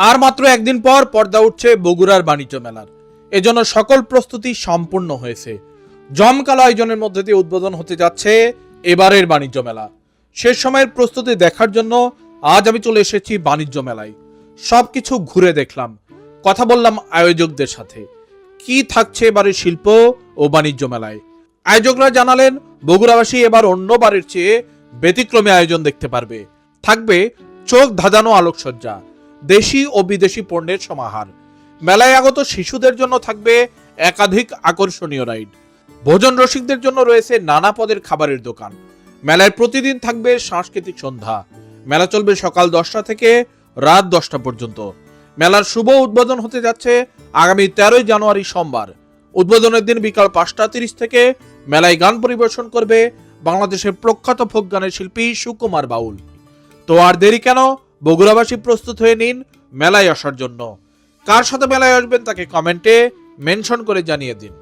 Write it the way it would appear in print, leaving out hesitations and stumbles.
আর মাত্র একদিন পর পর্দা উঠছে বগুড়ার বাণিজ্য মেলার। এজন্য সকল প্রস্তুতি সম্পূর্ণ হয়েছে। জমকালো আয়োজনের মধ্যে দিয়ে উদ্বোধন হতে যাচ্ছে এবারের বাণিজ্য মেলা। শেষ সময়ের প্রস্তুতি দেখার জন্য আজ আমি চলে এসেছি বাণিজ্য মেলায়। সবকিছু ঘুরে দেখলাম, কথা বললাম আয়োজকদের সাথে। কি থাকছে এবারের শিল্প ও বাণিজ্য মেলায়, আয়োজকরা জানালেন বগুড়াবাসী এবার অন্যবারের চেয়ে ব্যতিক্রমী আয়োজন দেখতে পারবে। থাকবে চোখ ধাঁধানো আলোকসজ্জা, দেশি ও বিদেশি পণ্যের সমাহার। মেলায় আগত শিশুদের জন্য থাকবে একাধিক আকর্ষণীয় রাইড। ভোজন রসিকদের জন্য রয়েছে নানা পদের খাবারের দোকান। মেলায় প্রতিদিন থাকবে সাংস্কৃতিক সন্ধ্যা। মেলা চলবে সকাল 10টা থেকে রাত 10টা পর্যন্ত। মেলার শুভ উদ্বোধন হতে যাচ্ছে আগামী 13ই জানুয়ারি সোমবার। উদ্বোধনের দিন বিকাল 5:30 থেকে মেলায় গান পরিবেশন করবে বাংলাদেশের প্রখ্যাত ফোক গানের শিল্পী সুকুমার বাউল। তো আর দেরি কেন, বগুড়াবাসী প্রস্তুত হয়ে নিন মেলায় আসার জন্য। কার সাথে মেলায় আসবেন তাকে কমেন্টে মেনশন করে জানিয়ে দিন।